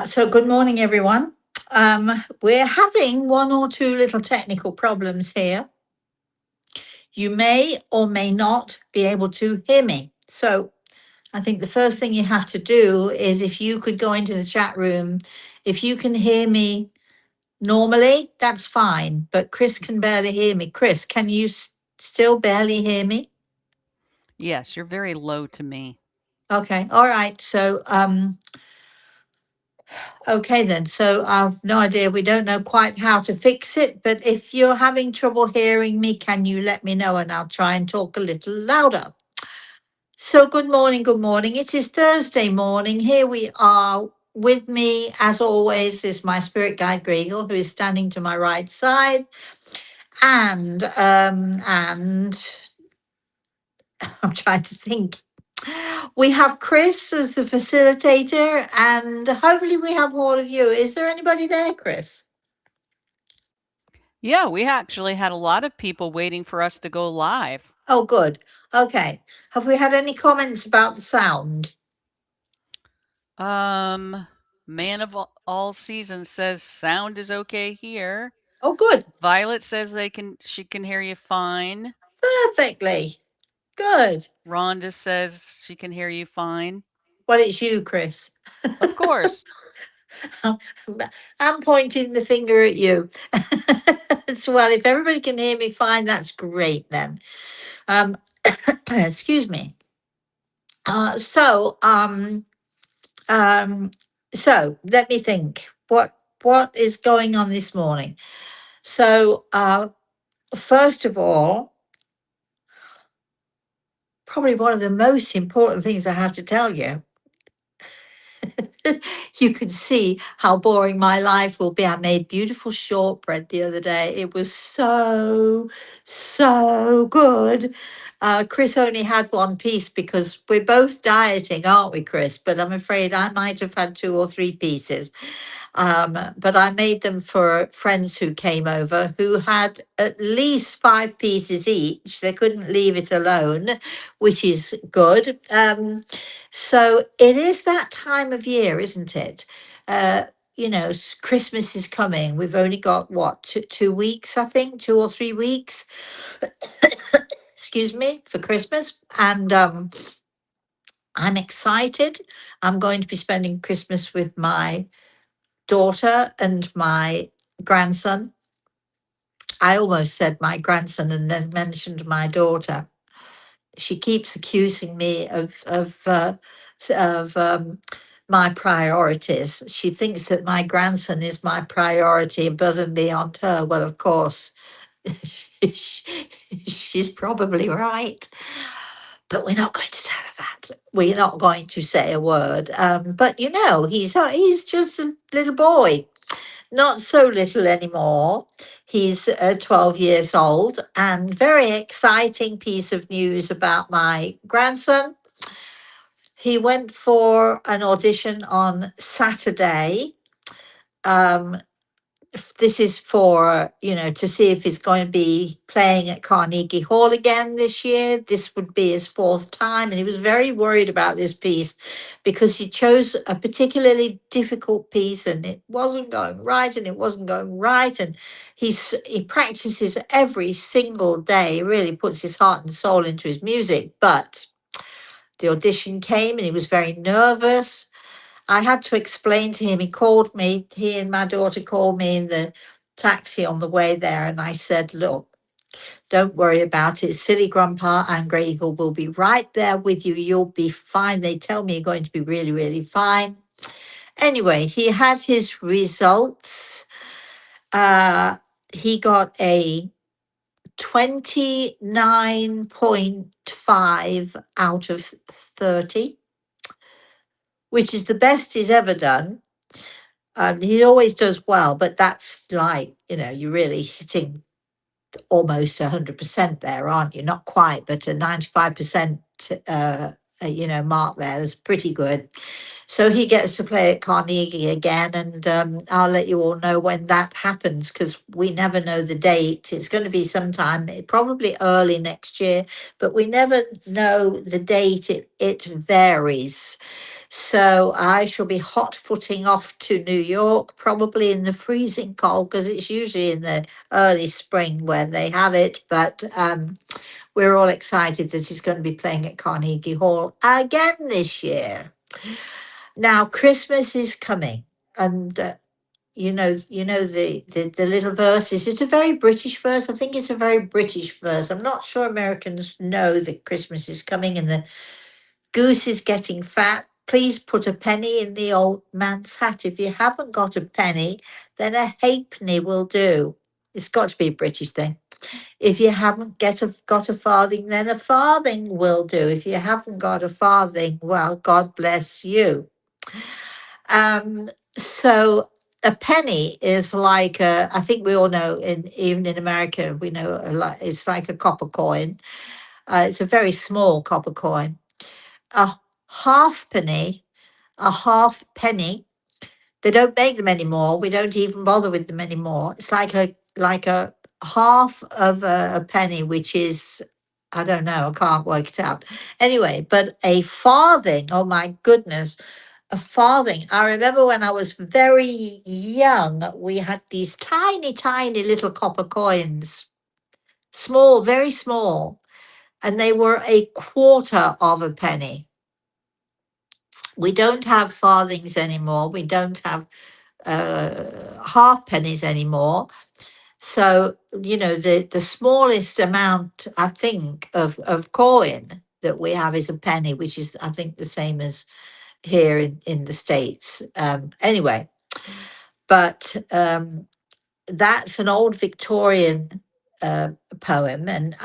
So good morning, everyone. We're having one or two little technical problems here. You may or may not be able to hear me. So I think the first thing you have to do is if you could go into the chat room, if you can hear me normally, that's fine. But Chris can barely hear me. Chris, can you still barely hear me? Yes, you're very low to me. Okay. All right. So okay, then. So I've no idea. We don't know quite how to fix it, but if you're having trouble hearing me, can you let me know and I'll try and talk a little louder? So, good morning. Good morning. It is Thursday morning. Here we are. With me, as always, is my spirit guide Gregel, who is standing to my right side, and I'm trying to think. We have Chris as the facilitator, and hopefully we have all of you. Is there anybody there, Chris? Yeah, we actually had a lot of people waiting for us to go live. Oh, good. Okay. Have we had any comments about the sound? Um, Man of all seasons says sound is okay here. Oh, good. Violet says she can hear you fine. Perfectly. Good. Rhonda says she can hear you fine. Well, it's you, Chris. Of course. I'm pointing the finger at you. So, well, if everybody can hear me fine, that's great then. Um, excuse me. Uh, so, um, um, so let me think. What is going on this morning? So, first of all, probably one of the most important things I have to tell you. You can see how boring my life will be. I made beautiful shortbread the other day. It was so good. Chris only had one piece because we're both dieting, aren't we, Chris? But I'm afraid I might have had two or three pieces. But I made them for friends who came over who had at least five pieces each. They couldn't leave it alone, which is good. So it is that time of year, isn't it? Christmas is coming. We've only got what, 2 weeks, I think, 2 or 3 weeks, excuse me, for Christmas. And I'm excited. I'm going to be spending Christmas with my daughter and my grandson. I almost said my grandson and then mentioned my daughter. She keeps accusing me of my priorities. She thinks that my grandson is my priority above and beyond her. Well, of course, she's probably right. But we're not going to tell her that. We're not going to say a word. But he's just a little boy, not so little anymore. He's 12 years old, and very exciting piece of news about my grandson. He went for an audition on Saturday. Um, this is for, to see if he's going to be playing at Carnegie Hall again this year. This would be his fourth time. And he was very worried about this piece because he chose a particularly difficult piece and it wasn't going right and it wasn't going right. And he practices every single day, really puts his heart and soul into his music. But the audition came and he was very nervous. I had to explain to him. He and my daughter called me in the taxi on the way there. And I said, look, don't worry about it. Silly Grandpa and Grey Eagle will be right there with you. You'll be fine. They tell me you're going to be really, really fine. Anyway, he had his results. He got a 29.5 out of 30, which is the best he's ever done. He always does well, but that's like, you're really hitting almost 100% there, aren't you? Not quite, but a 95% mark there is pretty good. So he gets to play at Carnegie again, and I'll let you all know when that happens because we never know the date. It's going to be sometime, probably early next year, but we never know the date. It varies. So I shall be hot footing off to New York, probably in the freezing cold, because it's usually in the early spring where they have it. But we're all excited that he's going to be playing at Carnegie Hall again this year. Now, Christmas is coming, and the little verse. Is it a very British verse? I think it's a very British verse. I'm not sure Americans know that Christmas is coming and the goose is getting fat. Please put a penny in the old man's hat. If you haven't got a penny, then a halfpenny will do. It's got to be a British thing. If you haven't got a farthing, then a farthing will do. If you haven't got a farthing, well, God bless you. So a penny is like I think we all know, even in America, we know it's like a copper coin. It's a very small copper coin. A halfpenny, a half penny. They don't make them anymore. We don't even bother with them anymore. It's like a half of a penny, which is, I don't know, I can't work it out. Anyway, but a farthing, oh my goodness, a farthing. I remember when I was very young, we had these tiny, tiny little copper coins, small, very small, and they were a quarter of a penny. We don't have farthings anymore. We don't have half pennies anymore. So, the smallest amount, I think, of coin that we have is a penny, which is, I think, the same as here in the States. Anyway, but that's an old Victorian poem and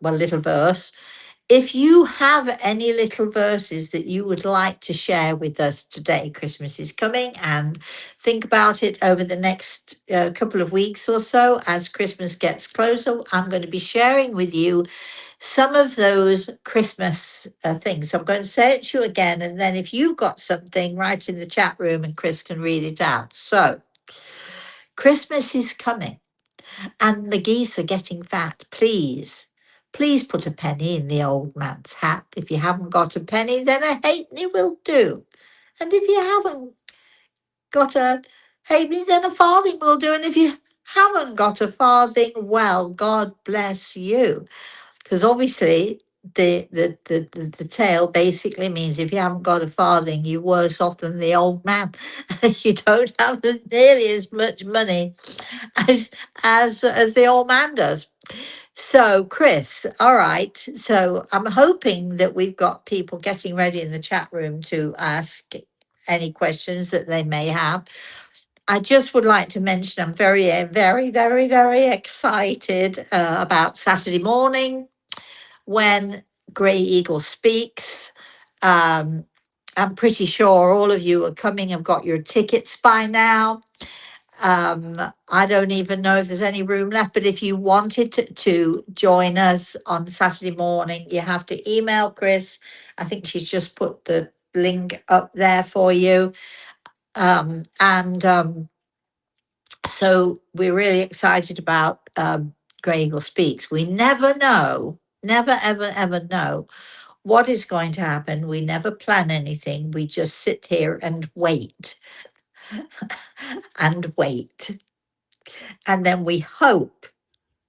well, little verse. If you have any little verses that you would like to share with us today, Christmas is coming, and think about it over the next couple of weeks or so as Christmas gets closer. I'm going to be sharing with you some of those Christmas things. So I'm going to say it to you again, and then if you've got something, write in the chat room and Chris can read it out. So, Christmas is coming and the geese are getting fat. Please put a penny in the old man's hat. If you haven't got a penny, then a halfpenny will do. And if you haven't got a halfpenny, then a farthing will do. And if you haven't got a farthing, well, God bless you. Because obviously the tale basically means if you haven't got a farthing, you're worse off than the old man. You don't have nearly as much money as as the old man does. So, Chris, all right. So I'm hoping that we've got people getting ready in the chat room to ask any questions that they may have. I just would like to mention I'm very, very, very, very excited about Saturday morning when Grey Eagle speaks. Um, I'm pretty sure all of you are coming, have got your tickets by now. I don't even know if there's any room left, but if you wanted to join us on Saturday morning, you have to email Chris. I think she's just put the link up there for you. And so we're really excited about Grey Eagle Speaks. We never know, never, ever, ever know what is going to happen. We never plan anything. We just sit here and wait and wait. And then we hope.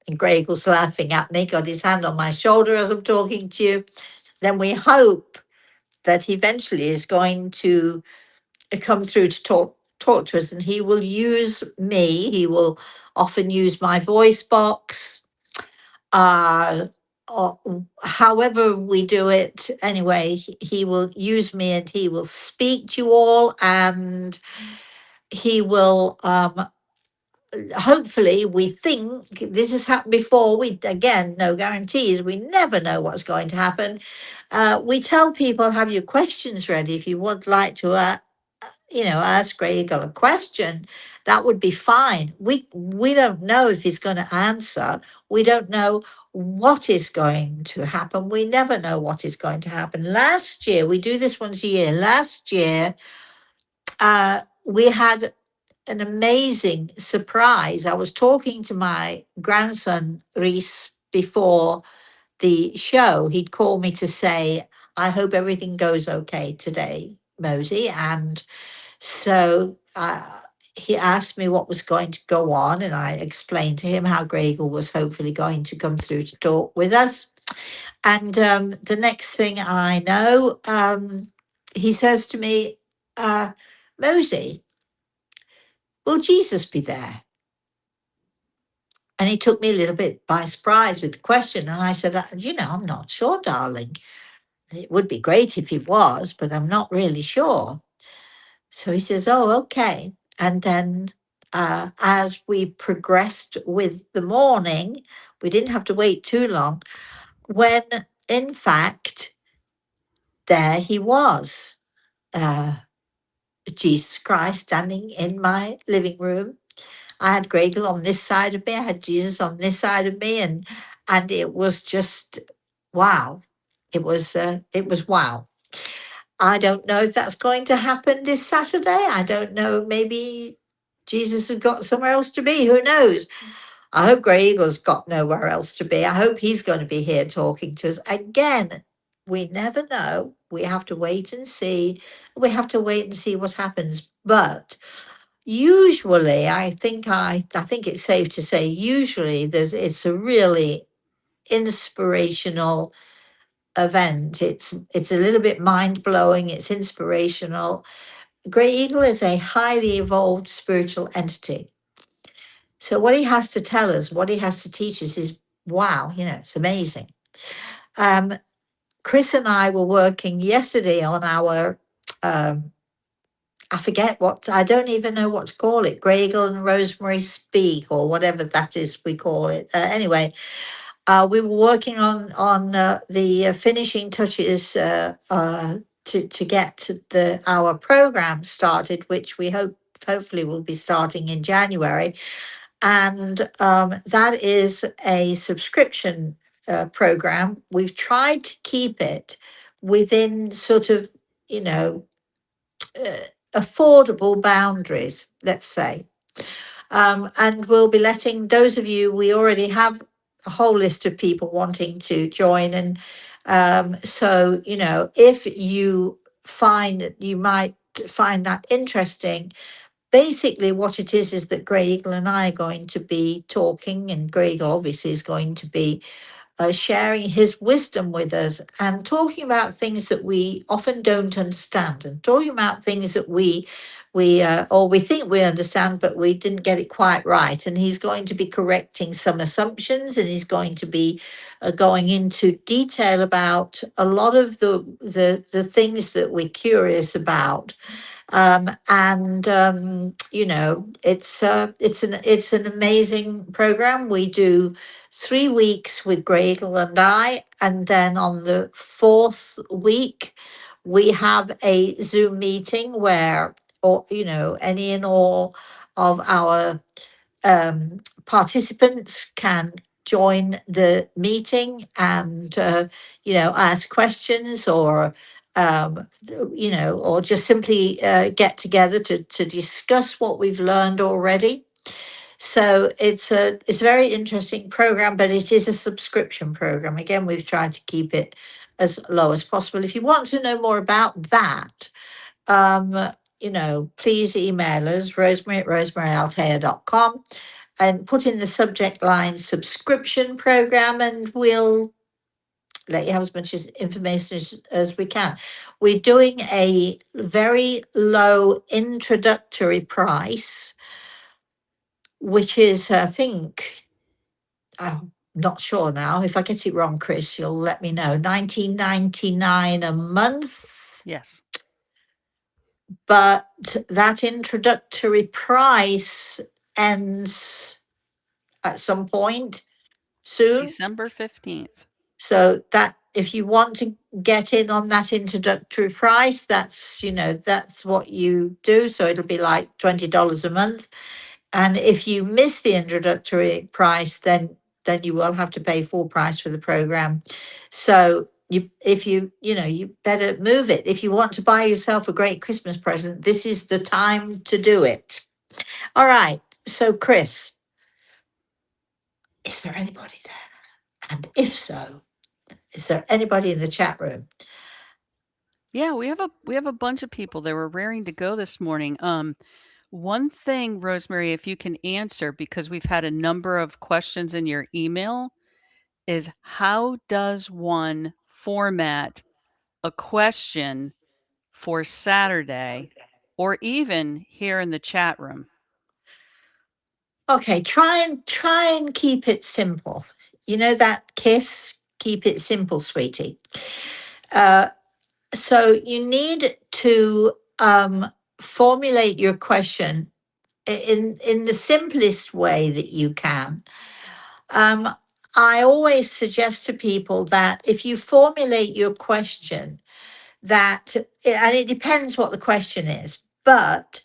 And Greg was laughing at me, got his hand on my shoulder as I'm talking to you. Then we hope that he eventually is going to come through to talk to us, and he will use me. He will often use my voice box. Or however we do it, anyway, he will use me and he will speak to you all, and he will hopefully, we think this has happened before. We, again, no guarantees. We never know what's going to happen. We tell people, have your questions ready. If you would like to, ask Grey Eagle a question, that would be fine. We don't know if he's going to answer. We don't know what is going to happen. We never know what is going to happen. Last year, we do this once a year. Last year, we had an amazing surprise. I was talking to my grandson, Reese, before the show. He'd call me to say, I hope everything goes okay today. Mosey, and so he asked me what was going to go on, and I explained to him how Gregor was hopefully going to come through to talk with us. And the next thing I know, he says to me, Mosey, will Jesus be there? And he took me a little bit by surprise with the question. And I said, I'm not sure, darling. It would be great if he was, but I'm not really sure. So he says, oh, okay. And then as we progressed with the morning, we didn't have to wait too long, when in fact, there he was, uh, Jesus Christ standing in my living room. I had Gregor on this side of me, I had Jesus on this side of me, and it was just wow. It was wow. I don't know if that's going to happen this Saturday. I don't know. Maybe Jesus has got somewhere else to be. Who knows? I hope Gregor's got nowhere else to be. I hope he's going to be here talking to us. Again, we never know. We have to wait and see. We have to wait and see what happens. But usually, I think it's safe to say usually it's a really inspirational event. It's a little bit mind blowing. It's inspirational. Grey Eagle is a highly evolved spiritual entity. So what he has to tell us, what he has to teach us is wow, it's amazing. Um, Chris and I were working yesterday on our I don't even know what to call it, Grey Eagle and Rosemary Speak or whatever that is we call it. Anyway, we were working on the finishing touches to get our program started, which we hopefully will be starting in January, and that is a subscription program. We've tried to keep it within sort of you know affordable boundaries, let's say. And we'll be letting those of you, we already have a whole list of people wanting to join. And so, if you find that you might find that interesting, basically what it is that Grey Eagle and I are going to be talking, and Grey Eagle obviously is going to be sharing his wisdom with us and talking about things that we often don't understand, and talking about things that we think we understand, but we didn't get it quite right. And he's going to be correcting some assumptions, and he's going to be going into detail about a lot of the things that we're curious about. And it's an amazing program. We do 3 weeks with Gradle and I, and then on the fourth week we have a Zoom meeting where, or any and all of our participants can join the meeting and ask questions, or just simply get together to discuss what we've learned already. So it's a very interesting program, but it is a subscription program. Again, we've tried to keep it as low as possible. If you want to know more about that, please email us, rosemary@rosemaryaltea.com, and put in the subject line subscription program, and we'll let you have as much information as we can. We're doing a very low introductory price, which is, I think, I'm not sure now. If I get it wrong, Chris, you'll let me know. 19.99 a month. Yes. But that introductory price ends at some point soon. December 15th. So that if you want to get in on that introductory price, that's what you do. So it'll be like $20 a month. And if you miss the introductory price, then you will have to pay full price for the program. So you better move it. If you want to buy yourself a great Christmas present, this is the time to do it. All right. So Chris, is there anybody there? And if so, is there anybody in the chat room? Yeah, we have a bunch of people that were raring to go this morning. One thing, Rosemary, if you can answer, because we've had a number of questions in your email, is how does one format a question for Saturday or even here in the chat room? Okay, try and keep it simple. You know that kiss, keep it simple, sweetie. Uh, so you need to formulate your question in the simplest way that you can. Um, I always suggest to people that if you formulate your question, that and it depends what the question is, but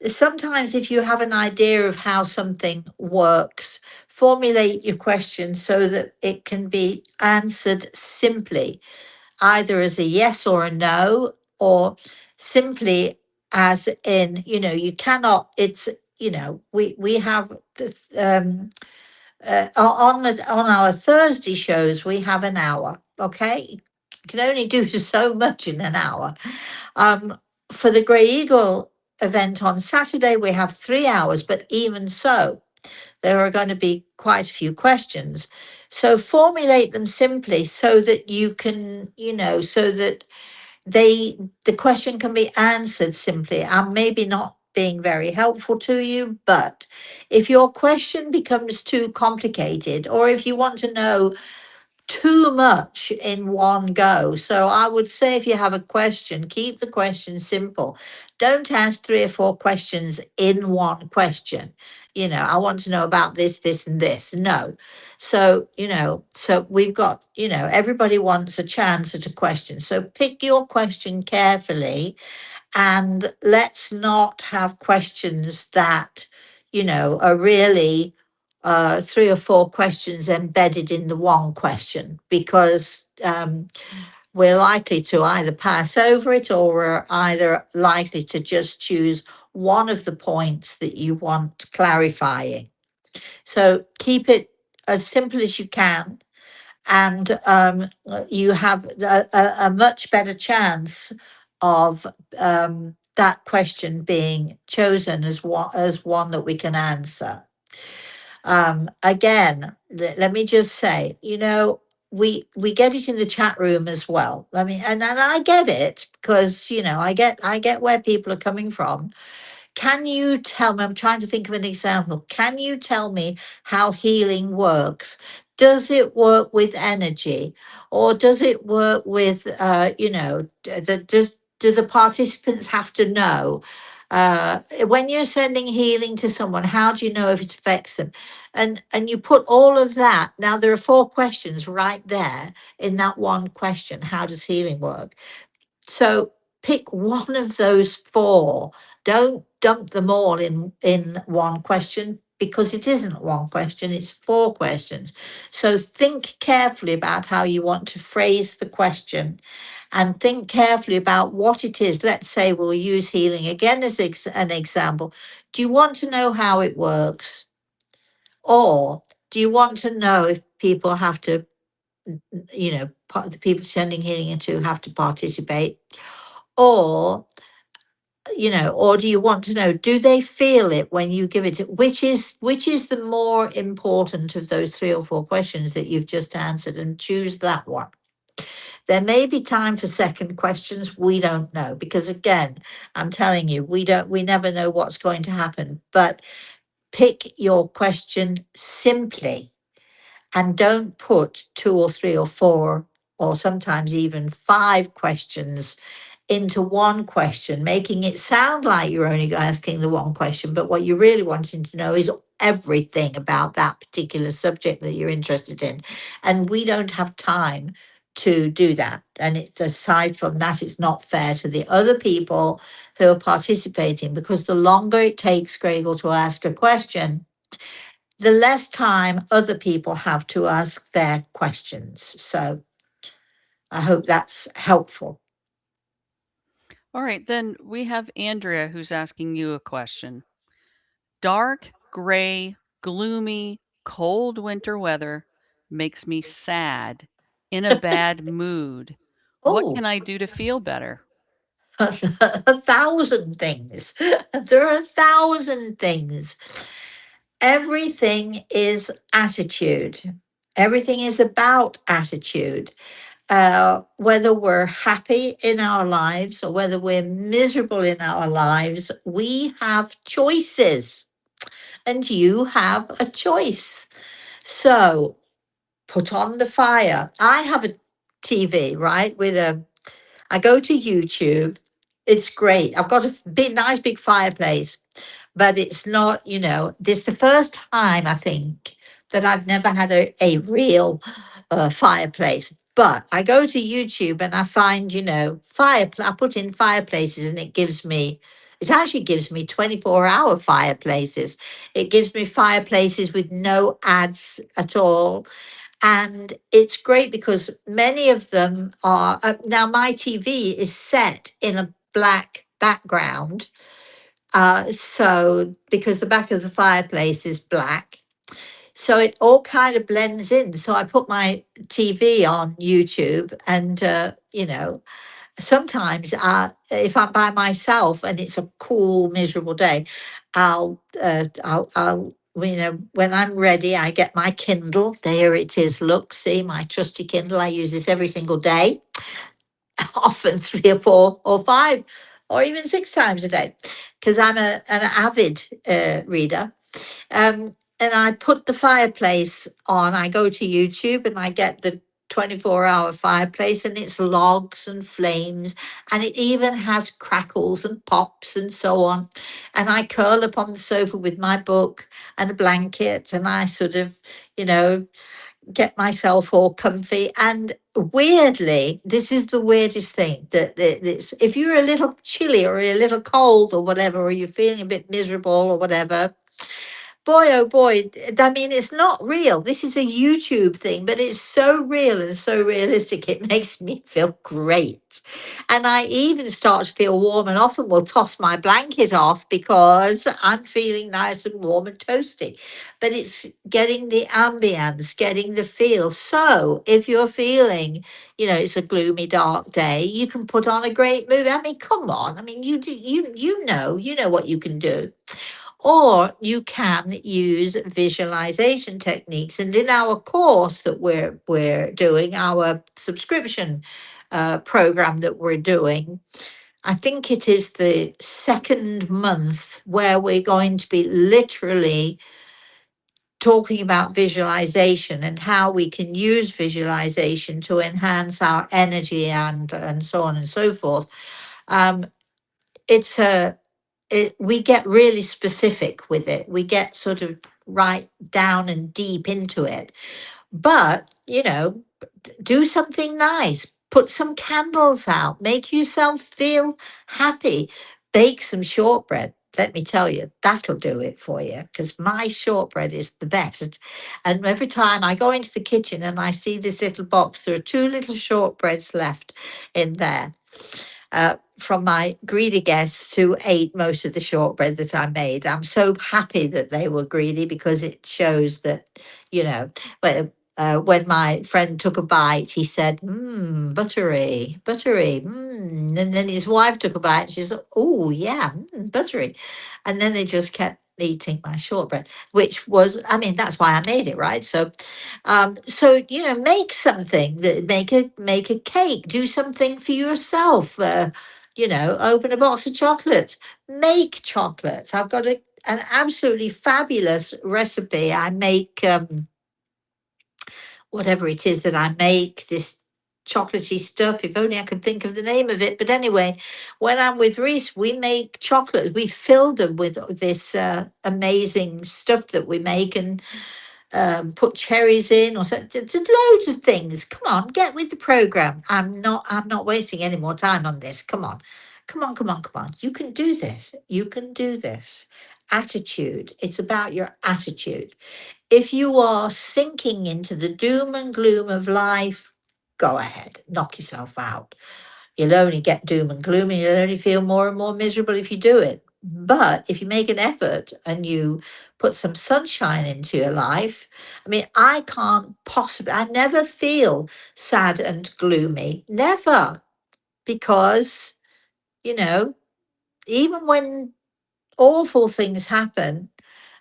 sometimes if you have an idea of how something works, formulate your question so that it can be answered simply, either as a yes or a no, or simply as in, you cannot, it's, we have this, on our Thursday shows, we have an hour. Okay, you can only do so much in an hour. Um, for the Grey Eagle event on Saturday, we have 3 hours, but even so, there are going to be quite a few questions. So formulate them simply so that you can, so that they the question can be answered simply. I'm maybe not being very helpful to you, but if your question becomes too complicated, or if you want to know too much in one go. So I would say if you have a question, keep the question simple. Don't ask 3 or 4 questions in one question. I want to know about this, this, and this. No. So, so we've got, everybody wants a chance at a question. So pick your question carefully, and let's not have questions that, are really 3 or 4 questions embedded in the one question, because we're likely to either pass over it, or we're either likely to just choose one of the points that you want clarifying. So keep it as simple as you can, and you have a much better chance of that question being chosen as one that we can answer. Again, let me just say, we get it in the chat room as well. I mean, and I get it, because I get where people are coming from. Can you tell me? I'm trying to think of an example. Can you tell me how healing works? Does it work with energy, or does it work with, do the participants have to know? When you're sending healing to someone, how do you know if it affects them? And you put all of that. Now there are 4 questions right there in that one question. How does healing work? So pick one of those 4. Don't dump them all in one question, because it isn't one question, it's 4 questions. So think carefully about how you want to phrase the question, and think carefully about what it is. Let's say we'll use healing again as an example. Do you want to know how it works? Or do you want to know if people have to, the people sending healing into have to participate? Or, or do you want to know, do they feel it when you give it? Which is the more important of those 3 or 4 questions that you've just answered, and choose that one. There may be time for second questions. We don't know, because again, I'm telling you, we never know what's going to happen. But pick your question simply, and don't put 2 or 3 or 4, or sometimes even 5 questions into one question, making it sound like you're only asking the one question, but what you're really wanting to know is everything about that particular subject that you're interested in. And we don't have time to do that. And it's, aside from that, it's not fair to the other people who are participating, because the longer it takes Gregor to ask a question, the less time other people have to ask their questions. So I hope that's helpful. All right, then we have Andrea who's asking you a question. Dark, gray, gloomy, cold winter weather makes me sad, in a bad mood. What Oh, can I do to feel better? 1,000 things. There are 1,000 things. Everything is attitude. Everything is about attitude. Whether we're happy in our lives or whether we're miserable in our lives, we have choices, and you have a choice. So put on the fire. I have a TV, right, with I go to YouTube. It's great. I've got a big, nice big fireplace, but it's not, this is the first time I think that I've never had a real fireplace. But I go to YouTube and I find, I put in fireplaces and it actually gives me 24-hour fireplaces. It gives me fireplaces with no ads at all. And it's great because many of them are now my TV is set in a black background. So because the back of the fireplace is black, so it all kind of blends in. So I put my TV on YouTube, and sometimes if I'm by myself and it's a cool, miserable day, I'll when I'm ready, I get my Kindle. There it is. Look, see my trusty Kindle. I use this every single day, often 3 or 4 or 5 or even 6 times a day, because I'm an avid reader. And I put the fireplace on. I go to YouTube and I get the 24-hour fireplace, and it's logs and flames, and it even has crackles and pops and so on. And I curl up on the sofa with my book and a blanket, and I sort of, you know, get myself all comfy. And weirdly, this is the weirdest thing that if you're a little chilly or a little cold or whatever, or you're feeling a bit miserable or whatever, boy, oh boy, I mean, it's not real. This is a YouTube thing, but it's so real and so realistic. It makes me feel great. And I even start to feel warm and often will toss my blanket off because I'm feeling nice and warm and toasty. But it's getting the ambience, getting the feel. So if you're feeling, it's a gloomy, dark day, you can put on a great movie. I mean, come on. I mean, you know what you can do. Or you can use visualization techniques. And in our course that we're doing, our subscription program that we're doing, I think it is the second month where we're going to be literally talking about visualization and how we can use visualization to enhance our energy and so on and so forth. Um, it's a we get really specific with it. We get sort of right down and deep into it. But, do something nice. Put some candles out. Make yourself feel happy. Bake some shortbread. Let me tell you, that'll do it for you because my shortbread is the best. And every time I go into the kitchen and I see this little box, there are two little shortbreads left in there from my greedy guests who ate most of the shortbread that I made. I'm so happy that they were greedy because it shows that, you know, when my friend took a bite, he said, buttery, buttery. And then his wife took a bite and she said, oh, yeah, buttery. And then they just kept eating my shortbread, which was, I mean, that's why I made it, right? So make something that make a cake, do something for yourself. Open a box of chocolates, make chocolates. I've got an absolutely fabulous recipe. I make whatever it is that I make, this chocolatey stuff. If only I could think of the name of it. But anyway, when I'm with Reese, we make chocolate. We fill them with this amazing stuff that we make, and put cherries in or so. There's loads of things. Come on, get with the program. I'm not wasting any more time on this. Come on. Come on, come on, come on. You can do this. You can do this. Attitude. It's about your attitude. If you are sinking into the doom and gloom of life, go ahead, knock yourself out. You'll only get doom and gloom, and you'll only feel more and more miserable if you do it. But if you make an effort and you put some sunshine into your life, I mean, I can't possibly, I never feel sad and gloomy, never, because, you know, even when awful things happen,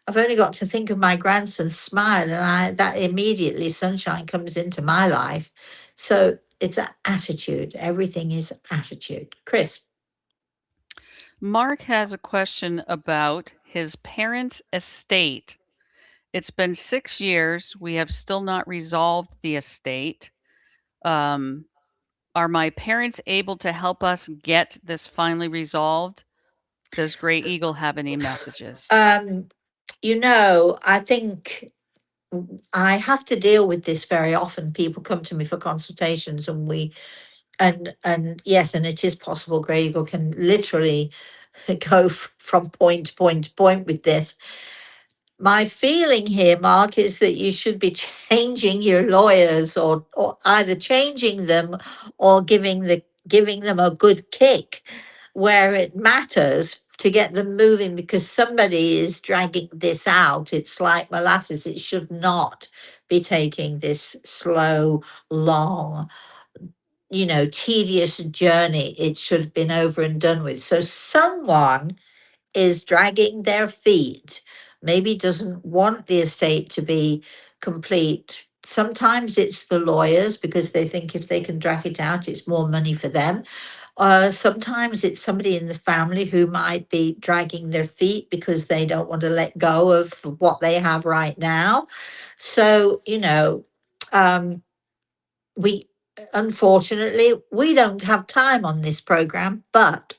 I've only got to think of my grandson smile, and that immediately sunshine comes into my life. So it's an attitude. Everything is attitude. Chris. Mark has a question about his parents' estate. It's been 6 years. We have still not resolved the estate. Um, are my parents able to help us get this finally resolved? Does Gray Eagle have any messages? Um, I think I have to deal with this very often. People come to me for consultations, and and yes, and it is possible Grey Eagle can literally go from point to point to point with this. My feeling here, Mark, is that you should be changing your lawyers, or either changing them or giving them a good kick where it matters to get them moving, because somebody is dragging this out. It's like molasses. It should not be taking this slow, long, tedious journey. It should have been over and done with. So someone is dragging their feet, maybe doesn't want the estate to be complete. Sometimes it's the lawyers because they think if they can drag it out, it's more money for them. Sometimes it's somebody in the family who might be dragging their feet because they don't want to let go of what they have right now. So, um, we unfortunately we don't have time on this program, but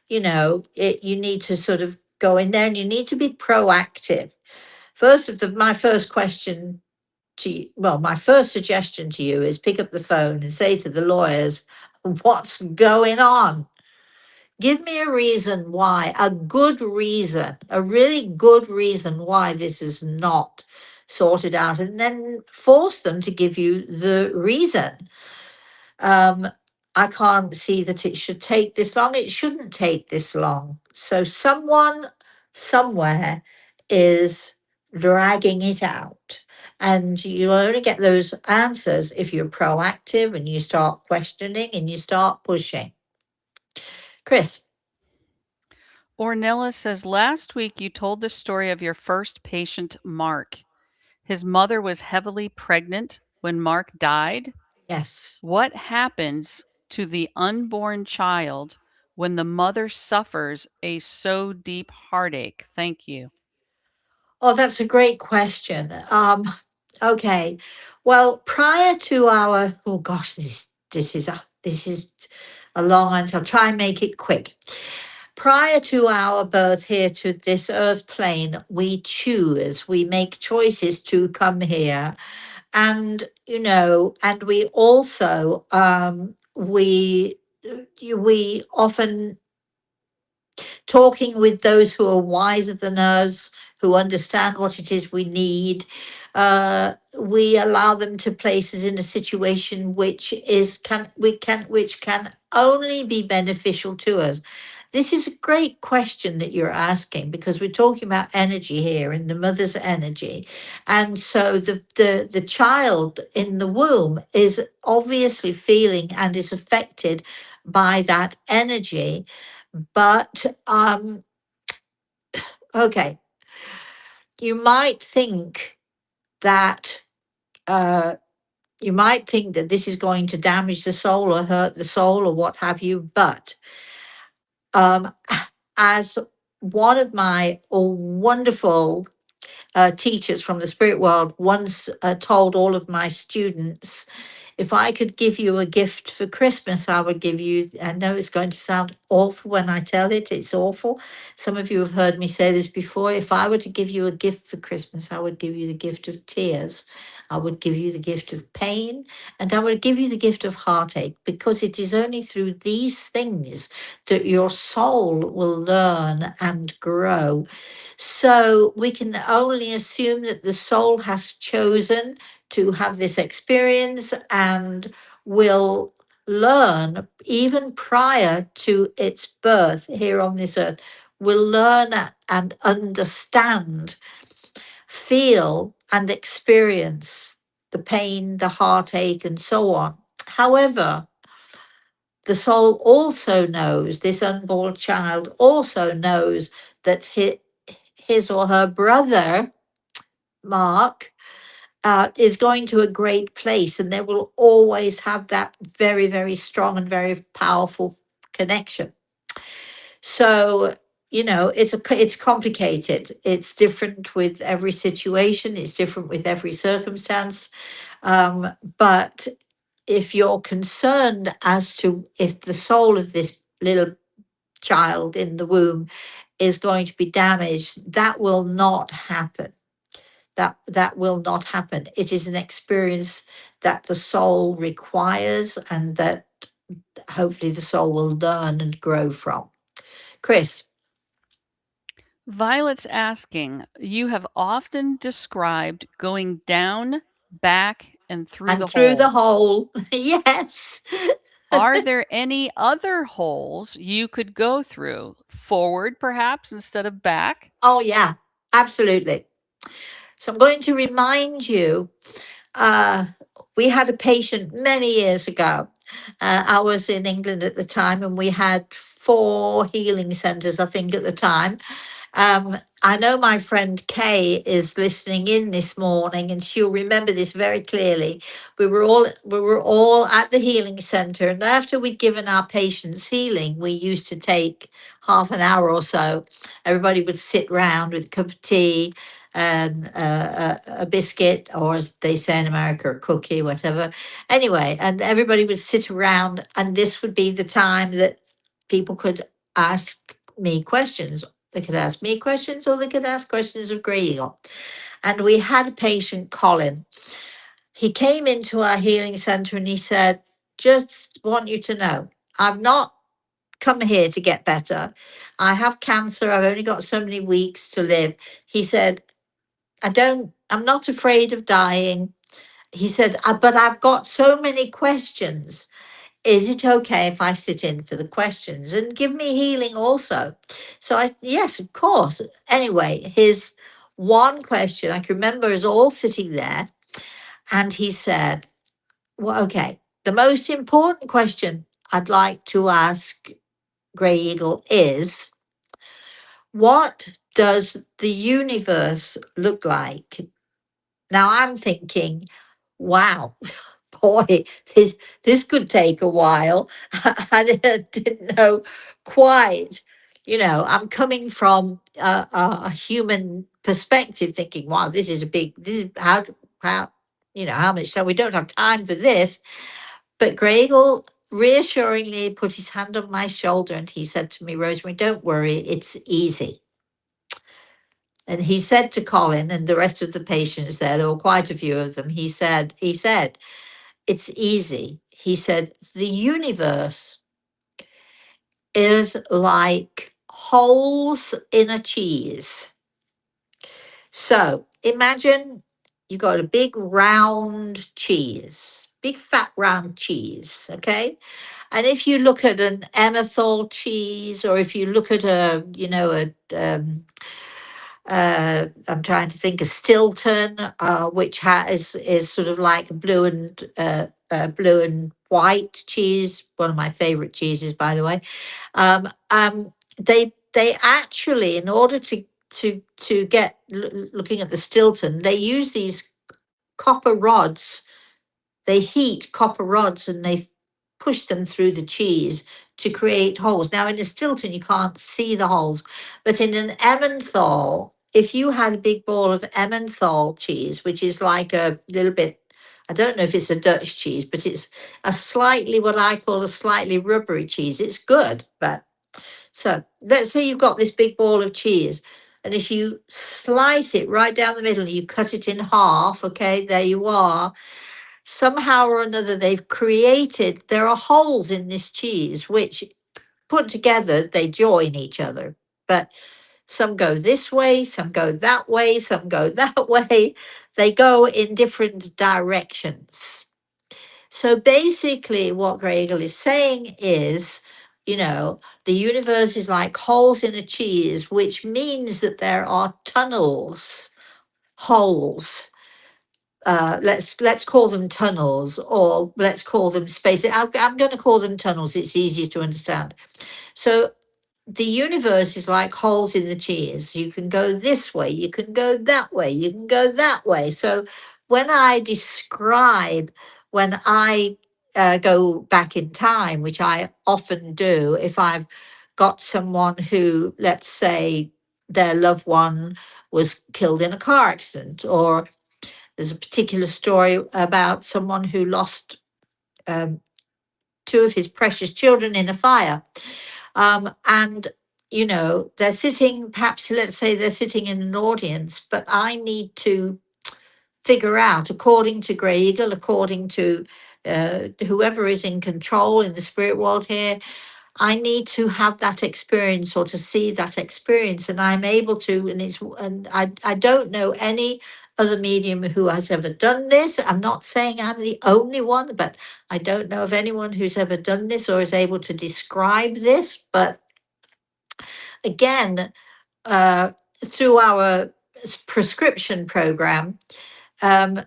you need to sort of go in there and you need to be proactive. My first question to you, well, my first suggestion to you is pick up the phone and say to the lawyers, what's going on? Give me a reason why, a good reason, a really good reason why this is not sorted out, and then force them to give you the reason. um, I can't see that it should take this long. It shouldn't take this long. So someone somewhere is dragging it out. And you'll only get those answers if you're proactive and you start questioning and you start pushing. Chris. Ornella says, last week you told the story of your first patient, Mark. His mother was heavily pregnant when Mark died. Yes. What happens to the unborn child when the mother suffers a so deep heartache? Thank you. Oh, that's a great question. Okay. Well, prior to our, oh gosh, this is a long answer. I'll try and make it quick. Prior to our birth here to this earth plane, we make choices to come here. And, and we also, we often talking with those who are wiser than us, who understand what it is we need. We allow them to place us in a situation which can only be beneficial to us. This is a great question that you're asking, because we're talking about energy here and the mother's energy. And so the child in the womb is obviously feeling and is affected by that energy. But okay, you might think that uh, this is going to damage the soul or hurt the soul or what have you. But um, as one of my wonderful teachers from the spirit world once told all of my students, if I could give you a gift for Christmas, I would give you, I know it's going to sound awful when I tell it, it's awful. Some of you have heard me say this before. If I were to give you a gift for Christmas, I would give you the gift of tears. I would give you the gift of pain, and I would give you the gift of heartache, because it is only through these things that your soul will learn and grow. So we can only assume that the soul has chosen to have this experience and will learn even prior to its birth here on this earth. will learn and understand, feel and experience the pain, the heartache, and so on. However, the soul also knows, this unborn child also knows that his or her brother, Mark, is going to a great place, and they will always have that very, very strong and very powerful connection. So, it's complicated. It's different with every situation. It's different with every circumstance. But if you're concerned as to if the soul of this little child in the womb is going to be damaged, that will not happen. That will not happen. It is an experience that the soul requires and that hopefully the soul will learn and grow from. Chris. Violet's asking, you have often described going down, back, and through And the through the holes. hole. Yes. Are there any other holes you could go through? Forward, perhaps, instead of back? Oh, yeah, absolutely. So I'm going to remind you, uh, we had a patient many years ago. I was in England at the time, and we had 4 healing centres, I think, at the time. I know my friend Kay is listening in this morning, and she'll remember this very clearly. We were all at the healing centre, and after we'd given our patients healing, we used to take half an hour or so. Everybody would sit round with a cup of tea and a biscuit, or as they say in America, a cookie, whatever. Anyway, and everybody would sit around, and this would be the time that people could ask me questions. They could ask me questions or they could ask questions of Grey Eagle. And we had a patient, Colin. He came into our healing centre and he said, just want you to know, I've not come here to get better. I have cancer. I've only got so many weeks to live. He said, I'm not afraid of dying. He said, but I've got so many questions. Is it okay if I sit in for the questions and give me healing also? So yes, of course. Anyway, his one question I can remember is all sitting there, and he said, well, okay, the most important question I'd like to ask Grey Eagle is, what does the universe look like? Now I'm thinking, wow, boy, this could take a while. I didn't know quite. I'm coming from a human perspective, thinking, wow, this is a big. This is how how much time. We don't have time for this. But Gregor reassuringly put his hand on my shoulder and he said to me, Rosemary, don't worry, it's easy. And he said to Colin and the rest of the patients there were quite a few of them, he said, it's easy. He said, the universe is like holes in a cheese. So imagine you got a big round cheese, big fat round cheese, okay? And if you look at an Emmental cheese, or if you look at I'm trying to think of Stilton, which is sort of like blue and white cheese. One of my favorite cheeses, by the way. They actually, in order to get looking at the Stilton, they use these copper rods. They heat copper rods and they push them through the cheese to create holes. Now, in a Stilton, you can't see the holes, but in an Emmental, if you had a big ball of Emmental cheese, which is like a little bit, I don't know if it's a Dutch cheese, but it's what I call a slightly rubbery cheese. It's good, but so let's say you've got this big ball of cheese. And if you slice it right down the middle, you cut it in half, okay, there you are. Somehow or another, there are holes in this cheese, which put together, they join each other. But some go this way, some go that way, some go that way. They go in different directions. So basically, what Gregor is saying is the universe is like holes in a cheese, which means that there are tunnels, holes. Let's call them tunnels, or let's call them spaces. I'm going to call them tunnels. It's easier to understand. So the universe is like holes in the cheese. You can go this way, you can go that way, you can go that way. So when I describe, when I go back in time, which I often do, if I've got someone who, let's say, their loved one was killed in a car accident, or there's a particular story about someone who lost um, two of his precious children in a fire. And, they're sitting, perhaps let's say they're sitting in an audience, but I need to figure out, according to Grey Eagle, according to whoever is in control in the spirit world here, I need to have that experience or to see that experience, and I'm able to, and I don't know any other medium who has ever done this. I'm not saying I'm the only one, but I don't know of anyone who's ever done this or is able to describe this. But again, uh, through our prescription program, um,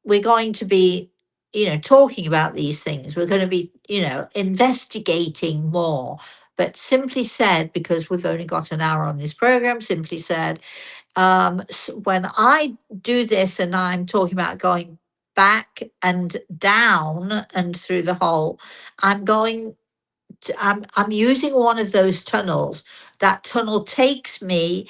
we're going to be, talking about these things. We're going to be, investigating more. But simply said, because we've only got an hour on this program, simply said, when I do this and I'm talking about going back and down and through the hole, I'm using one of those tunnels. That tunnel takes me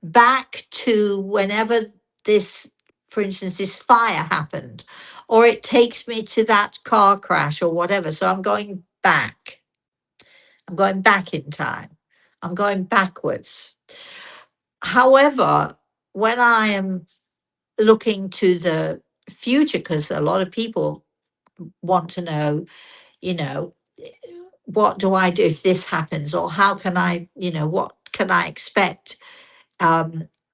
back to whenever this, for instance, this fire happened, or it takes me to that car crash or whatever. So I'm going back. I'm going back in time. I'm going backwards. However, when I am looking to the future, because a lot of people want to know, you know, what do I do if this happens, or how can I, what can I expect?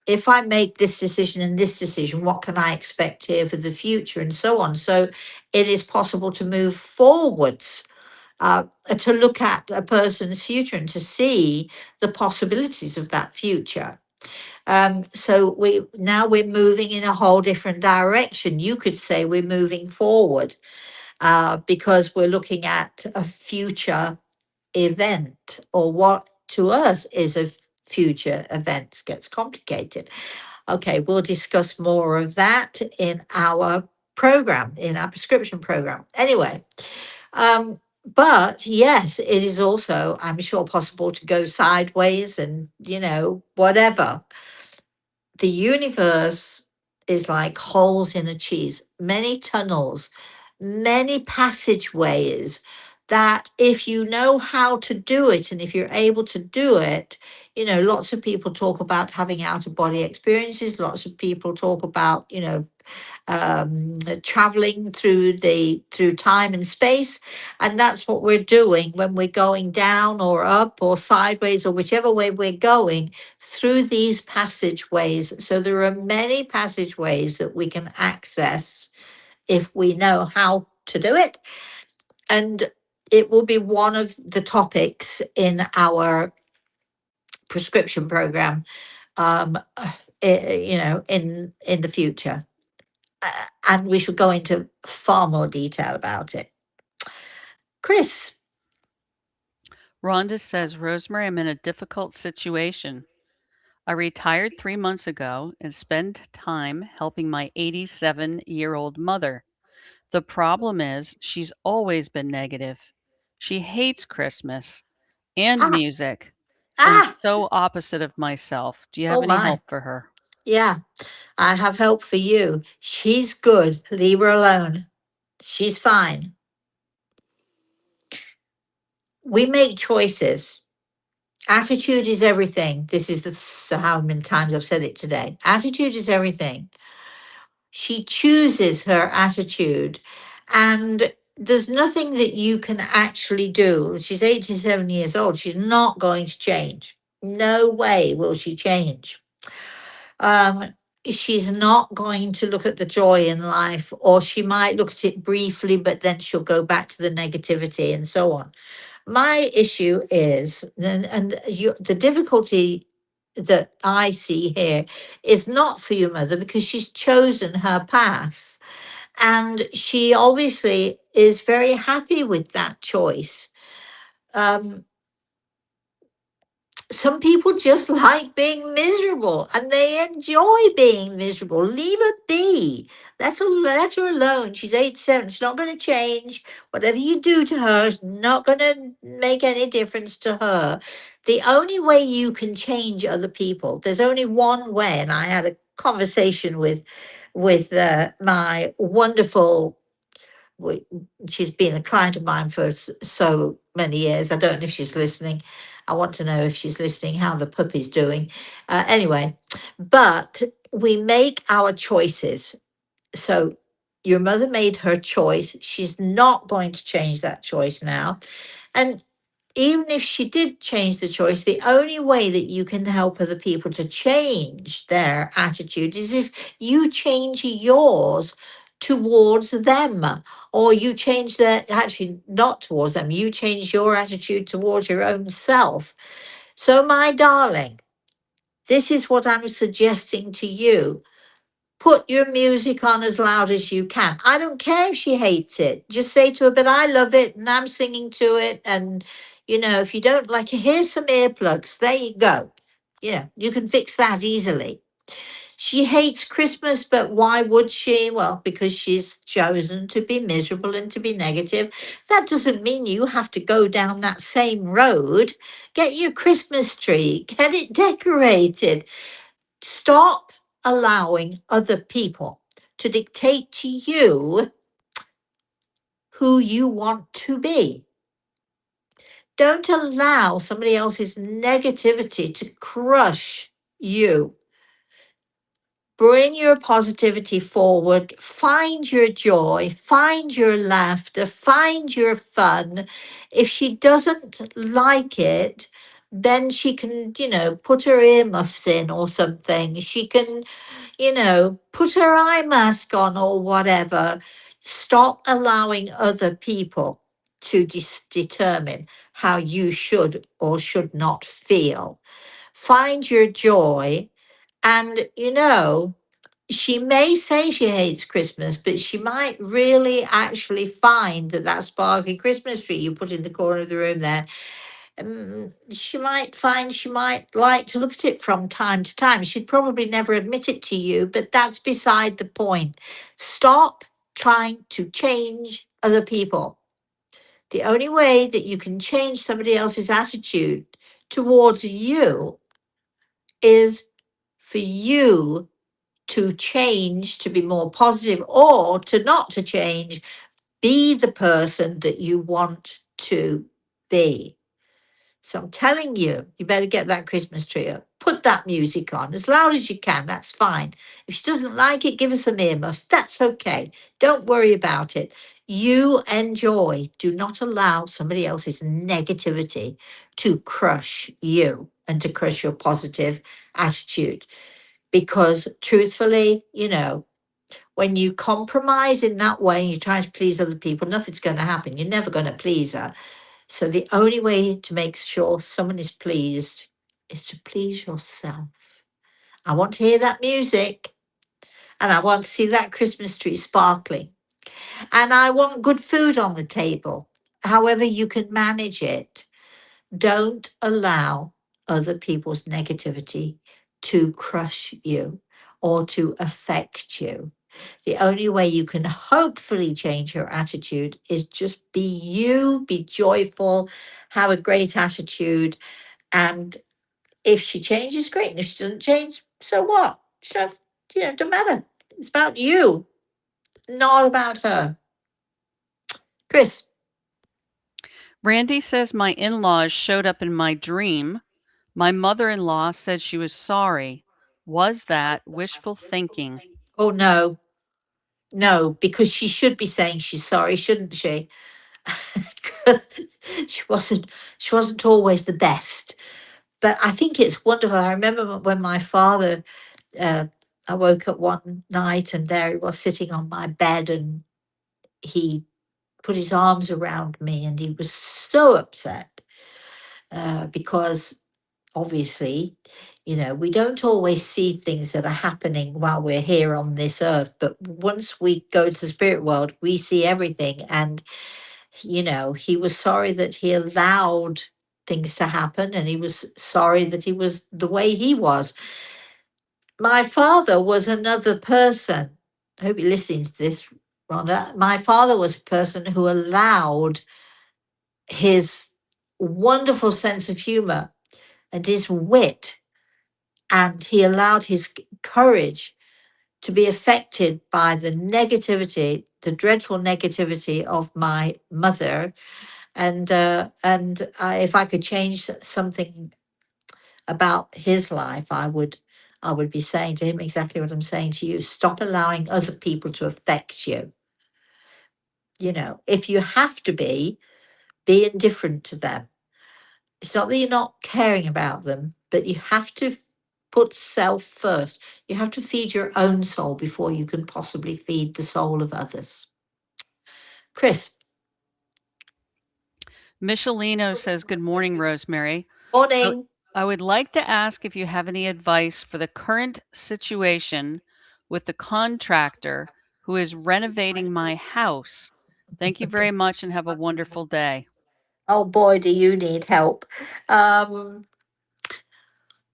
If I make this decision and this decision, what can I expect here for the future, and so on. So it is possible to move forwards, to look at a person's future and to see the possibilities of that future. So we're moving in a whole different direction. You could say we're moving forward, because we're looking at a future event, or what to us is a future event. Gets complicated. Okay, we'll discuss more of that in our program, in our prescription program. Anyway, but yes, it is also, I'm sure, possible to go sideways and, whatever. The universe is like holes in a cheese, many tunnels, many passageways, that if you know how to do it and if you're able to do it, lots of people talk about having out of body experiences. Lots of people talk about, traveling through time and space, and that's what we're doing when we're going down or up or sideways or whichever way we're going through these passageways. So there are many passageways that we can access if we know how to do it, and it will be one of the topics in our prescription program, in the future. And we should go into far more detail about it. Chris. Rhonda says, Rosemary, I'm in a difficult situation. I retired 3 months ago and spend time helping my 87-year-old mother. The problem is she's always been negative. She hates Christmas and Ah, music and ah, so opposite of myself. Do you have oh any my. help for her? Yeah, I have help for you. She's good. Leave her alone. She's fine. We make choices. Attitude is everything. This is how many times I've said it today. Attitude is everything. She chooses her attitude, and there's nothing that you can actually do. She's 87 years old. She's not going to change. No way will she change. Um, she's not going to look at the joy in life, or she might look at it briefly, but then she'll go back to the negativity and so on. My issue is, the difficulty that I see here is not for your mother because she's chosen her path. And she obviously is very happy with that choice. Um, some people just like being miserable and they enjoy being miserable. Leave her be. Let her alone. She's 87. She's not going to change. Whatever you do to her is not going to make any difference to her. The only way you can change other people, there's only one way. And I had a conversation with my wonderful we, she's been a client of mine for so many years. I don't know if she's listening. I want to know if she's listening, how the puppy's doing. Anyway, but we make our choices. So your mother made her choice. She's not going to change that choice now. And even if she did change the choice, the only way that you can help other people to change their attitude is if you change yours towards them, or you change their actually not towards them, you change your attitude towards your own self. So, my darling, this is what I'm suggesting to you. Put your music on as loud as you can. I don't care if she hates it. Just say to her, but I love it and I'm singing to it. And, if you don't like it, here's some earplugs. There you go. You can fix that easily. She hates Christmas, but why would she? Well, because she's chosen to be miserable and to be negative. That doesn't mean you have to go down that same road. Get your Christmas tree, get it decorated. Stop allowing other people to dictate to you who you want to be. Don't allow somebody else's negativity to crush you. Bring your positivity forward, find your joy, find your laughter, find your fun. If she doesn't like it, then she can, put her earmuffs in or something. She can, put her eye mask on or whatever. Stop allowing other people to determine how you should or should not feel. Find your joy. And, she may say she hates Christmas, but she might really actually find that sparkly Christmas tree you put in the corner of the room there, she might find she might like to look at it from time to time. She'd probably never admit it to you, but that's beside the point. Stop trying to change other people. The only way that you can change somebody else's attitude towards you is for you to change to be more positive, or to not to change, be the person that you want to be. So I'm telling you, you better get that Christmas tree up. Put that music on as loud as you can. That's fine. If she doesn't like it, give her some earmuffs. That's okay. Don't worry about it. You enjoy. Do not allow somebody else's negativity to crush you and to crush your positive attitude. Because truthfully, when you compromise in that way and you're trying to please other people, nothing's going to happen. You're never going to please her. So the only way to make sure someone is pleased is to please yourself. I want to hear that music and I want to see that Christmas tree sparkling. And I want good food on the table, however you can manage it. Don't allow other people's negativity to crush you or to affect you. The only way you can hopefully change your attitude is just be you, be joyful, have a great attitude. And if she changes, great. And if she doesn't change, so what? Don't matter. It's about you, not about her. Chris. Randy says my in laws showed up in my dream. My mother in law said she was sorry. Was that wishful thinking? Oh, no. No, because she should be saying she's sorry, shouldn't she? she wasn't she wasn't always the best. But I think it's wonderful. I remember when my father, uh, I woke up one night and there he was sitting on my bed and he put his arms around me, and he was so upset because obviously, we don't always see things that are happening while we're here on this earth, but once we go to the spirit world, we see everything. And, he was sorry that he allowed things to happen, and he was sorry that he was the way he was. My father was another person. I hope you're listening to this, Rhonda. My father was a person who allowed his wonderful sense of humor and his wit, and he allowed his courage to be affected by the negativity, the dreadful negativity of my mother. And if I could change something about his life, I would be saying to him exactly what I'm saying to you. Stop allowing other people to affect you. If you have to be indifferent to them. It's not that you're not caring about them, but you have to put self first. You have to feed your own soul before you can possibly feed the soul of others. Chris, Michelino says, "Good morning, Rosemary. I morning. I would like to ask if you have any advice for the current situation with the contractor who is renovating my house. Thank you very much and have a wonderful day." Oh boy, do you need help. Um,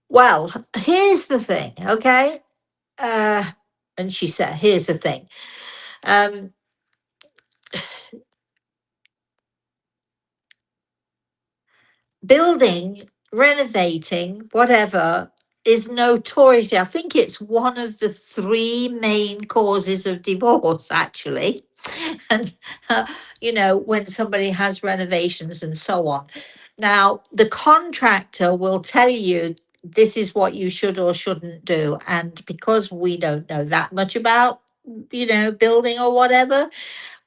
well, here's the thing, okay? Uh, and she said, here's the thing. Um, Building, renovating, whatever, is notoriously, I think it's one of the three main causes of divorce, actually. And, when somebody has renovations and so on. Now, the contractor will tell you this is what you should or shouldn't do. And because we don't know that much about, building or whatever,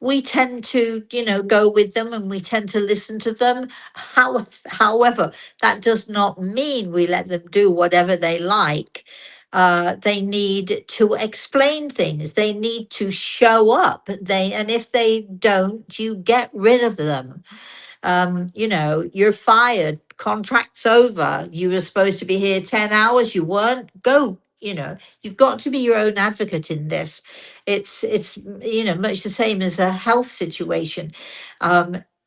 we tend to, go with them, and we tend to listen to them. However, that does not mean we let them do whatever they like. They need to explain things. They need to show up. And if they don't, you get rid of them. You're fired, contract's over. You were supposed to be here 10 hours, you weren't, go. You've got to be your own advocate in this. It's much the same as a health situation.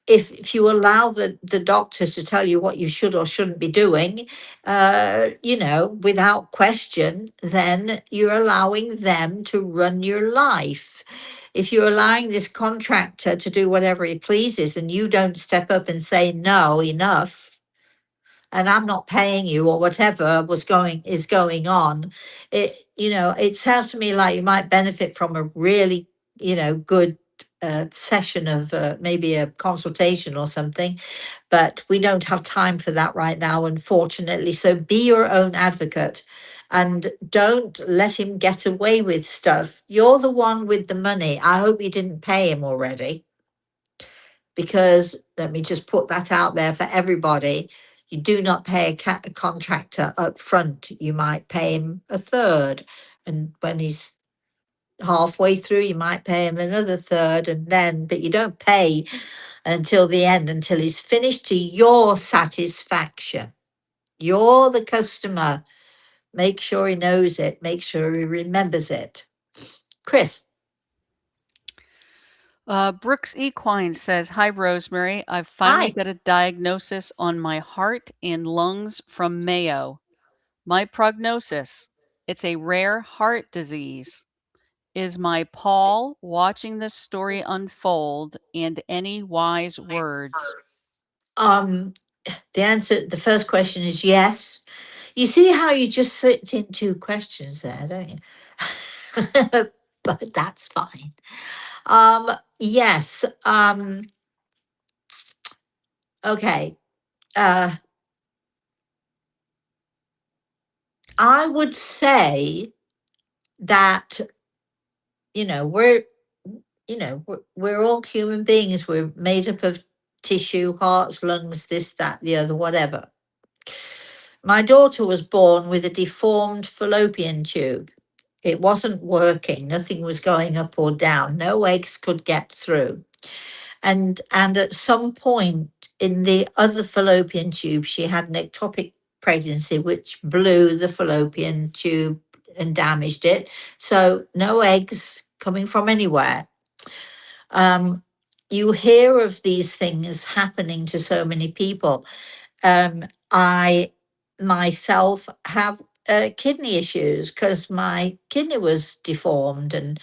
If you allow the doctors to tell you what you should or shouldn't be doing, without question, then you're allowing them to run your life. If you're allowing this contractor to do whatever he pleases and you don't step up and say, no, enough, and I'm not paying you, or whatever is going on, it sounds to me like you might benefit from a really, good session of maybe a consultation or something, but we don't have time for that right now, unfortunately. So be your own advocate and don't let him get away with stuff. You're the one with the money. I hope you didn't pay him already, because let me just put that out there for everybody. You do not pay a contractor up front. You might pay him a third. And when he's halfway through, you might pay him another third. But you don't pay until the end, until he's finished to your satisfaction. You're the customer. Make sure he knows it. Make sure he remembers it. Chris. Brooks Equine says, "Hi, Rosemary. I've finally Hi. got a diagnosis on my heart and lungs from Mayo. My prognosis: it's a rare heart disease. Is my Paul watching this story unfold, and any wise words?" Um, the first question is yes. You see how you just slipped in two questions there, don't you? But that's fine. Yes. Okay. Uh, I would say that, we're, we're all human beings. We're made up of tissue, hearts, lungs, this, that, the other, whatever. My daughter was born with a deformed fallopian tube. It wasn't working. Nothing was going up or down. No eggs could get through. and at some point in the other fallopian tube, she had an ectopic pregnancy, which blew the fallopian tube and damaged it. So no eggs coming from anywhere. Um, you hear of these things happening to so many people. I myself have kidney issues because my kidney was deformed and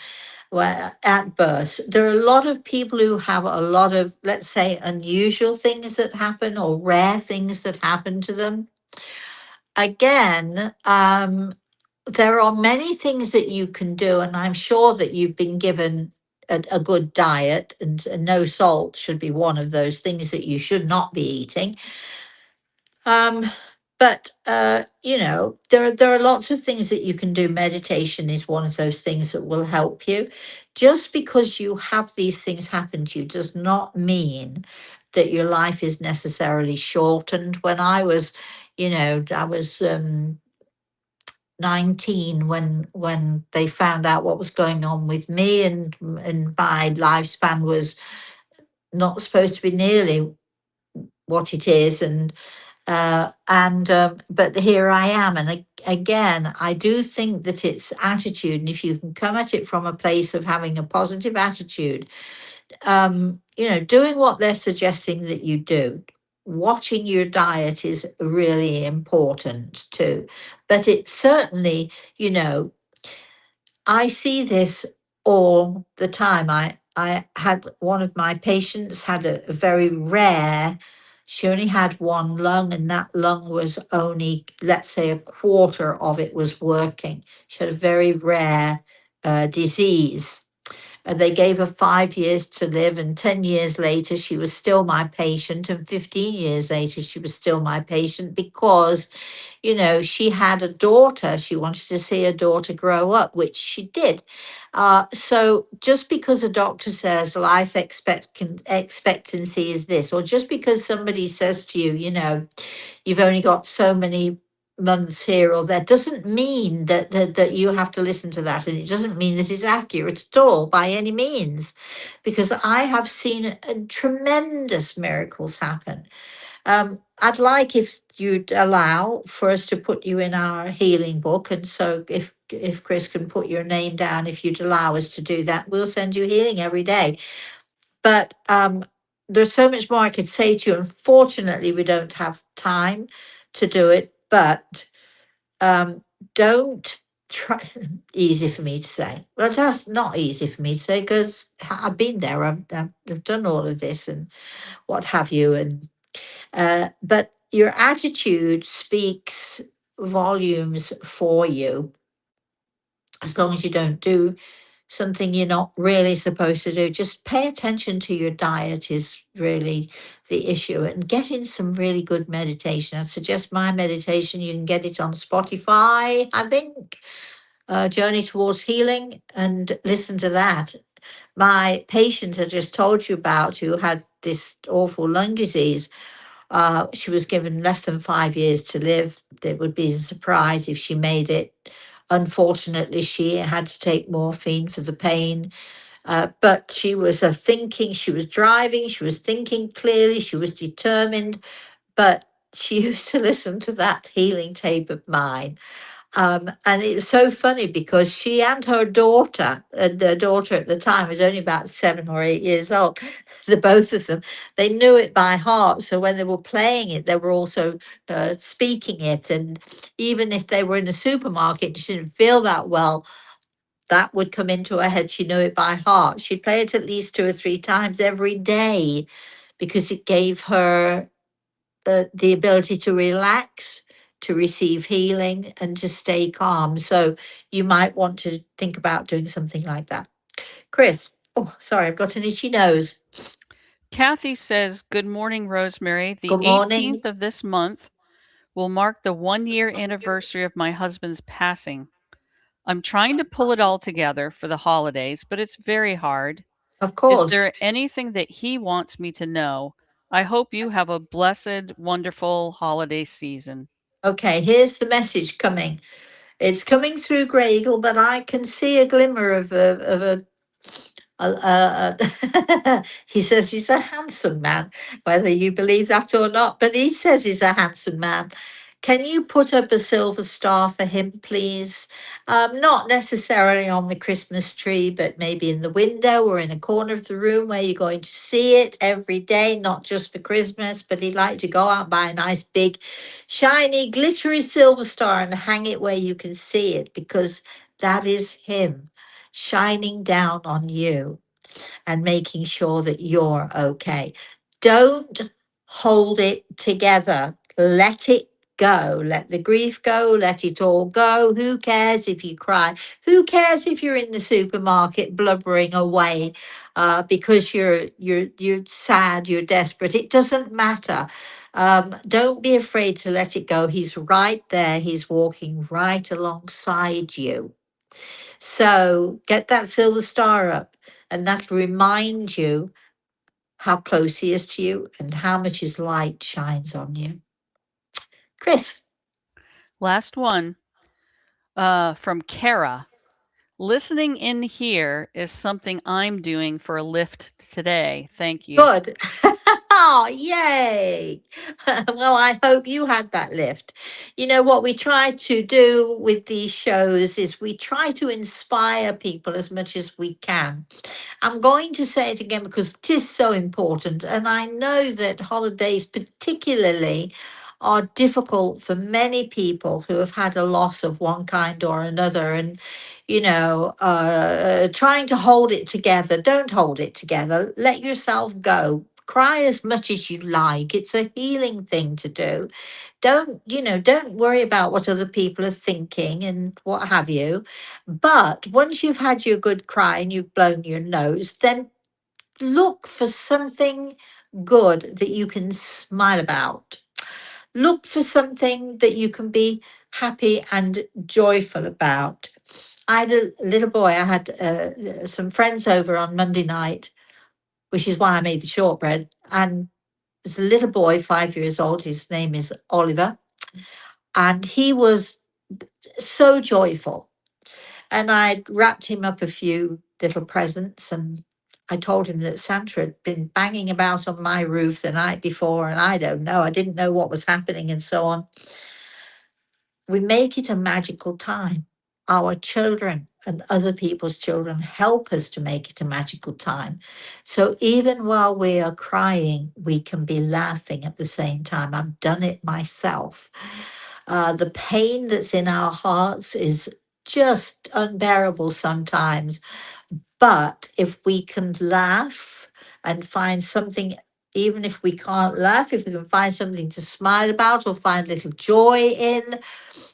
at birth. There are a lot of people who have a lot of, let's say, unusual things that happen or rare things that happen to them. Again, there are many things that you can do, and I'm sure that you've been given a good diet, and no salt should be one of those things that you should not be eating. Um, but there are lots of things that you can do. Meditation is one of those things that will help you. Just because you have these things happen to you does not mean that your life is necessarily shortened. When I was 19 when they found out what was going on with me, and my lifespan was not supposed to be nearly what it is, but here I am. And again, I do think that it's attitude. And if you can come at it from a place of having a positive attitude, doing what they're suggesting that you do, watching your diet is really important too. But it certainly, I see this all the time. I had one of my patients had a very rare, she only had one lung, and that lung was only, let's say, a quarter of it was working. She had a very rare disease. They gave her 5 years to live, and 10 years later, she was still my patient, and 15 years later, she was still my patient because she had a daughter. She wanted to see her daughter grow up, which she did. So just because a doctor says expectancy is this, or just because somebody says to you, you've only got so many months here or there, doesn't mean that you have to listen to that. And it doesn't mean this is accurate at all by any means, because I have seen tremendous miracles happen. I'd like if you'd allow for us to put you in our healing book, and so if Chris can put your name down, if you'd allow us to do that, we'll send you healing every day. But there's so much more I could say to you. Unfortunately, we don't have time to do it, but um, don't try. Easy for me to say. Well, that's not easy for me to say because I've been there. I've done all of this and what have you, but your attitude speaks volumes for you. As long as you don't do something you're not really supposed to do, just pay attention to your diet is really the issue, and get in some really good meditation. I suggest my meditation. You can get it on Spotify, I think, Journey Towards Healing, and listen to that. My patient I just told you about, who had this awful lung disease, she was given less than 5 years to live. It would be a surprise if she made it. Unfortunately, she had to take morphine for the pain. But she was she was driving, she was thinking clearly, she was determined. But she used to listen to that healing tape of mine, and it was so funny because she and her daughter, and their daughter at the time was only about 7 or 8 years old, the both of them, they knew it by heart. So when they were playing it, they were also speaking it. And even if they were in a supermarket, she didn't feel that well, that would come into her head. She knew it by heart. She'd play it at least 2 or 3 times every day because it gave her the ability to relax, to receive healing, and to stay calm. So you might want to think about doing something like that. Chris, oh, sorry, I've got an itchy nose. Kathy says, "Good morning, Rosemary. The Good 18th morning. of this month will mark the 1 year anniversary of my husband's passing. I'm trying to pull it all together for the holidays, but it's very hard. Of Is course. there anything that he wants me to know? I hope you have a blessed, wonderful holiday season." Okay, here's the message coming. It's coming through Gregel, but I can see a glimmer of a He says he's a handsome man, whether you believe that or not, but he says he's a handsome man. Can you put up a silver star for him, please? Not necessarily on the Christmas tree, but maybe in the window or in a corner of the room where you're going to see it every day, not just for Christmas, but he'd like to go out and buy a nice big, shiny, glittery silver star and hang it where you can see it, because that is him shining down on you and making sure that you're okay. Don't hold it together. Let it go. Let the grief go. Let it all go. Who cares if you cry? Who cares if you're in the supermarket blubbering away because you're sad, you're desperate? It doesn't matter. Don't be afraid to let it go. He's right there. He's walking right alongside you. So get that silver star up, and that'll remind you how close he is to you and how much his light shines on you. Chris. Last one from Kara. Listening in here is something I'm doing for a lift today. Thank you. Good. Oh, yay. Well, I hope you had that lift. You know, what we try to do with these shows is we try to inspire people as much as we can. I'm going to say it again because it is so important. And I know that holidays, particularly, are difficult for many people who have had a loss of one kind or another. And, trying to hold it together, don't hold it together. Let yourself go. Cry as much as you like. It's a healing thing to do. Don't worry about what other people are thinking and what have you. But once you've had your good cry and you've blown your nose, then look for something good that you can smile about. Look for something that you can be happy and joyful about. I had a little boy, I had some friends over on Monday night, which is why I made the shortbread. And there's a little boy, 5 years old, his name is Oliver, and he was so joyful. And I'd wrapped him up a few little presents, and I told him that Santa had been banging about on my roof the night before, and I don't know, I didn't know what was happening and so on. We make it a magical time. Our children and other people's children help us to make it a magical time. So even while we are crying, we can be laughing at the same time. I've done it myself. The pain that's in our hearts is just unbearable sometimes. But if we can laugh and find something, even if we can't laugh, if we can find something to smile about or find little joy in,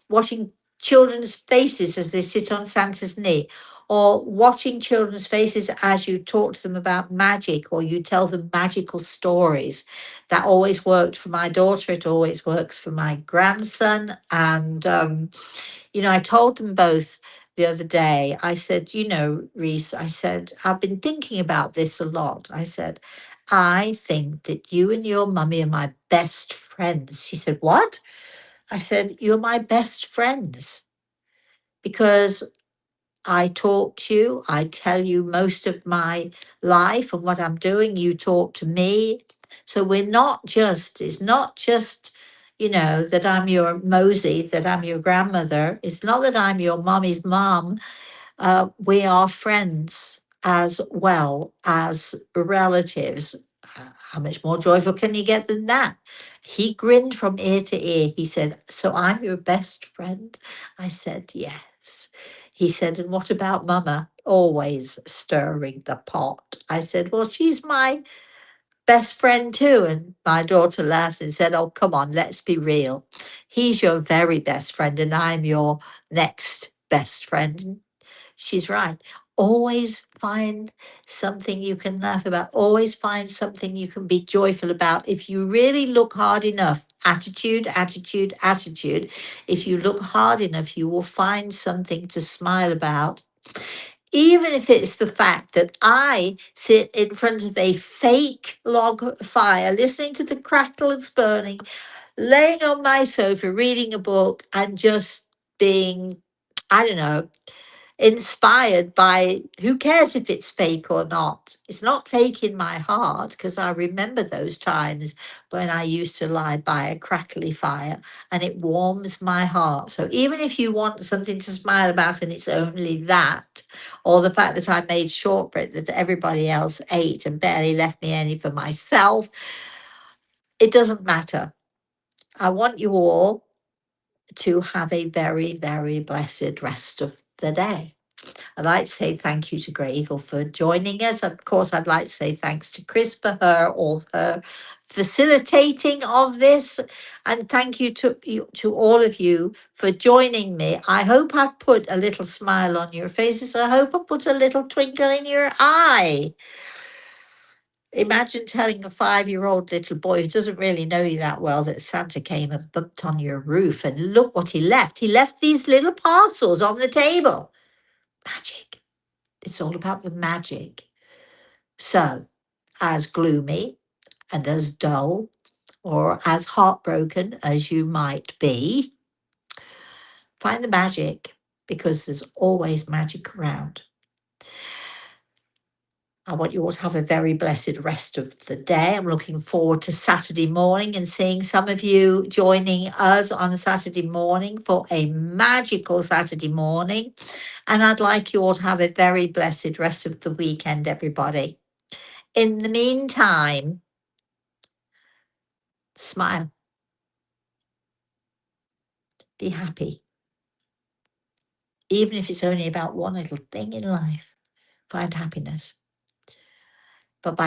watching children's faces as they sit on Santa's knee, or watching children's faces as you talk to them about magic or you tell them magical stories. That always worked for my daughter. It always works for my grandson. And, I told them both the other day, I said, Reese, I said, I've been thinking about this a lot. I said, I think that you and your mummy are my best friends. She said, what? I said, you're my best friends because I talk to you. I tell you most of my life and what I'm doing. You talk to me. So it's not just, that I'm your Mosey, that I'm your grandmother. It's not that I'm your mommy's mom. We are friends as well as relatives. How much more joyful can you get than that? He grinned from ear to ear. He said, so I'm your best friend? I said, yes. He said, and what about Mama? Always stirring the pot. I said, well, she's my best friend too. And my daughter laughed and said, oh, come on, let's be real. He's your very best friend, and I'm your next best friend. She's right. Always find something you can laugh about. Always find something you can be joyful about. If you really look hard enough, attitude, attitude, attitude. If you look hard enough, you will find something to smile about. Even if it's the fact that I sit in front of a fake log fire, listening to the crackle that's burning, laying on my sofa, reading a book, and just being, I don't know, inspired by, who cares if it's fake or not? It's not fake in my heart, because I remember those times when I used to lie by a crackly fire, and it warms my heart. So even if you want something to smile about and it's only that, or the fact that I made shortbread that everybody else ate and barely left me any for myself, it doesn't matter. I want you all to have a very, very blessed rest of the day. I'd like to say thank you to Grey Eagle for joining us. Of course, I'd like to say thanks to Chris for all her facilitating of this. And thank you to all of you for joining me. I hope I've put a little smile on your faces. I hope I put a little twinkle in your eye. Imagine telling a 5-year-old little boy who doesn't really know you that well that Santa came and bumped on your roof, and look what he left. He left these little parcels on the table. Magic. It's all about the magic. So, as gloomy and as dull or as heartbroken as you might be, find the magic, because there's always magic around. I want you all to have a very blessed rest of the day. I'm looking forward to Saturday morning and seeing some of you joining us on Saturday morning for a magical Saturday morning. And I'd like you all to have a very blessed rest of the weekend, everybody. In the meantime, smile, be happy, even if it's only about one little thing in life. Find happiness. Bye bye.